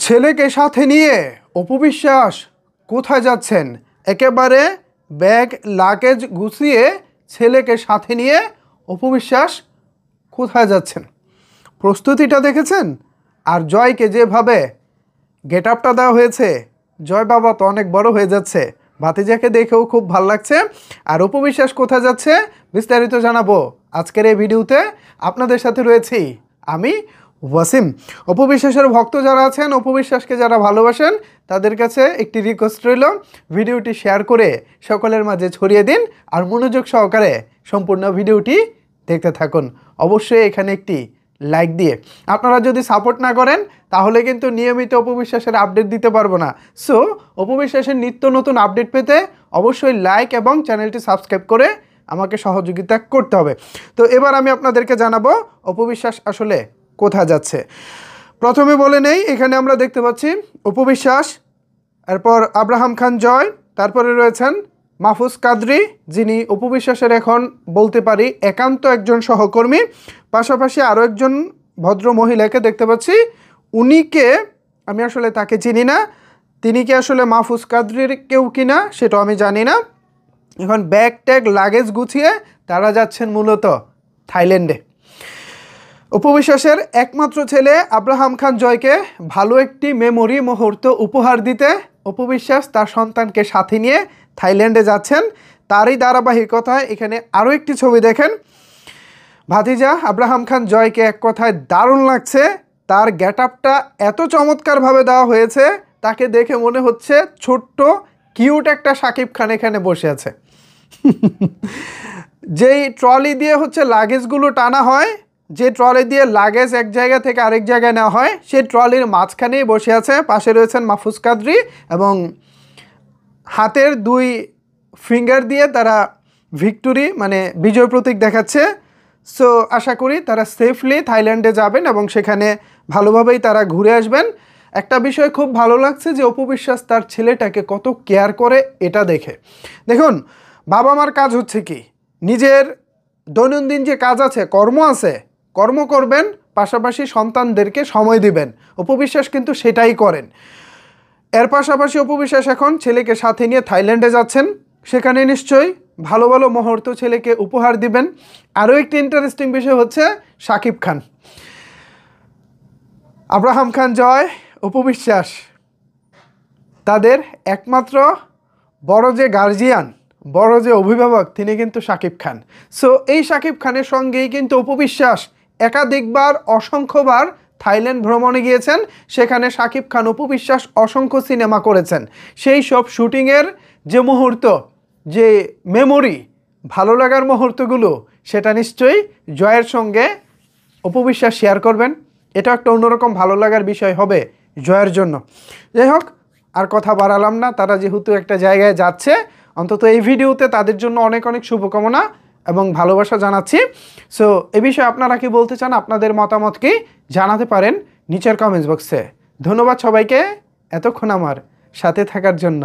ছেলেকে সাথে নিয়ে অপু বিশ্বাস কোথায় যাচ্ছেন? একেবারে ব্যাগ লাগেজ গুছিয়ে ছেলেকে সাথে নিয়ে অপু বিশ্বাস কোথায় যাচ্ছেন? প্রস্তুতিটা দেখেছেন? আর জয়কে যেভাবে গেট আপটা দেওয়া হয়েছে, জয় বাবা তো অনেক বড় হয়ে যাচ্ছে। ভাতিজাকে দেখেও খুব ভালো লাগছে। আর অপু বিশ্বাস কোথায় যাচ্ছে বিস্তারিত জানাবো আজকের এই ভিডিওতে। আপনাদের সাথে রয়েছি আমি ওয়াসিম। অপু বিশ্বাসের ভক্ত যারা আছেন, অপু বিশ্বাসকে যারা ভালোবাসেন, তাদের কাছে একটি রিকোয়েস্ট রইল, ভিডিওটি শেয়ার করে সকলের মাঝে ছড়িয়ে দিন আর মনোযোগ সহকারে সম্পূর্ণ ভিডিওটি দেখতে থাকুন। অবশ্যই এখানে একটি লাইক দিয়ে। আপনারা যদি সাপোর্ট না করেন তাহলে কিন্তু নিয়মিত অপু বিশ্বাসের আপডেট দিতে পারবো না। সো অপু বিশ্বাসের নিত্য নতুন আপডেট পেতে অবশ্যই লাইক এবং চ্যানেলটি সাবস্ক্রাইব করে আমাকে সহযোগিতা করতে হবে। তো এবার আমি আপনাদেরকে জানাবো অপু বিশ্বাস আসলে কোথায় যাচ্ছে। প্রথমে বলে নেই, এখানে আমরা দেখতে পাচ্ছি অপু বিশ্বাস, এরপর আব্রাহাম খান জয়, তারপরে রয়েছেন মাহফুজ কাদরি, যিনি অপু বিশ্বাসের এখন বলতে পারি একান্ত একজন সহকর্মী। পাশাপাশি আরও একজন ভদ্র মহিলাকে দেখতে পাচ্ছি, উনিকে আমি আসলে তাকে চিনি না, তিনি কি আসলে মাহফুজ কাদরির কেউ কিনা সেটাও আমি জানি না। এখন ব্যাগ ট্যাগ লাগেজ গুছিয়ে তারা যাচ্ছেন মূলত থাইল্যান্ডে। অপু বিশ্বাসের একমাত্র ছেলে আব্রাহাম খান জয়কে ভালো একটি মেমোরি মুহূর্ত উপহার দিতে অপু বিশ্বাস তার সন্তানকে সাথে নিয়ে থাইল্যান্ডে যাচ্ছেন। তারই ধারাবাহিকতায় এখানে আরও একটি ছবি দেখেন। ভাতিজা আব্রাহাম খান জয়কে এক কথায় দারুণ লাগছে। তার গেট আপটা এত চমৎকারভাবে দেওয়া হয়েছে, তাকে দেখে মনে হচ্ছে ছোট্ট কিউট একটা শাকিব খান এখানে বসে আছে। যেই ট্রলি দিয়ে হচ্ছে লাগেজগুলো টানা হয়, যে ট্রলি দিয়ে লাগেজ এক জায়গা থেকে আরেক জায়গায় নেওয়া হয়, সেই ট্রলির মাঝখানেই বসে আছে। পাশে রয়েছেন মাহফুজ কাদরি এবং হাতের দুই ফিঙ্গার দিয়ে তারা ভিক্টোরি মানে বিজয় প্রতীক দেখাচ্ছে। সো আশা করি তারা সেফলি থাইল্যান্ডে যাবেন এবং সেখানে ভালোভাবেই তারা ঘুরে আসবেন। একটা বিষয় খুব ভালো লাগছে যে অপু বিশ্বাস তার ছেলেটাকে কত কেয়ার করে এটা দেখে। দেখুন, বাবা মার কাজ হচ্ছে কি, নিজের দৈনন্দিন যে কাজ আছে, কর্ম আছে, কর্ম করবেন, পাশাপাশি সন্তানদেরকে সময় দিবেন। অপু বিশ্বাস কিন্তু সেটাই করেন। এর পাশাপাশি অপু বিশ্বাস এখন ছেলেকে সাথে নিয়ে থাইল্যান্ডে যাচ্ছেন। সেখানে নিশ্চয়ই ভালো ভালো মুহূর্ত ছেলেকে উপহার দিবেন। আরও একটি ইন্টারেস্টিং বিষয় হচ্ছে শাকিব খান, আব্রাহাম খান জয়, অপু বিশ্বাস, তাদের একমাত্র বড় যে গার্জিয়ান, বড় যে অভিভাবক, তিনি কিন্তু শাকিব খান। সো এই শাকিব খানের সঙ্গেই কিন্তু অপু বিশ্বাস একাধিকবার অসংখ্যবার থাইল্যান্ড ভ্রমণে গিয়েছেন। সেখানে শাকিব খান অপু বিশ্বাস অসংখ্য সিনেমা করেছেন। সেই সব শুটিংয়ের যে মুহূর্ত, যে মেমোরি, ভালো লাগার মুহূর্তগুলো, সেটা নিশ্চয়ই জয়ের সঙ্গে অপু বিশ্বাস শেয়ার করবেন। এটা একটা অন্যরকম ভালো লাগার বিষয় হবে জয়ের জন্য। যাই হোক, আর কথা বাড়ালাম না, তারা যেহেতু একটা জায়গায় যাচ্ছে, অন্তত এই ভিডিওতে তাদের জন্য অনেক অনেক শুভকামনা এবং ভালোবাসা জানাচ্ছি। সো এ বিষয়ে আপনারা কি বলতে চান, আপনাদের মতামত কি জানাতে পারেন নিচের কমেন্টস বক্সে। ধন্যবাদ সবাইকে এতক্ষণ আমার সাথে থাকার জন্য।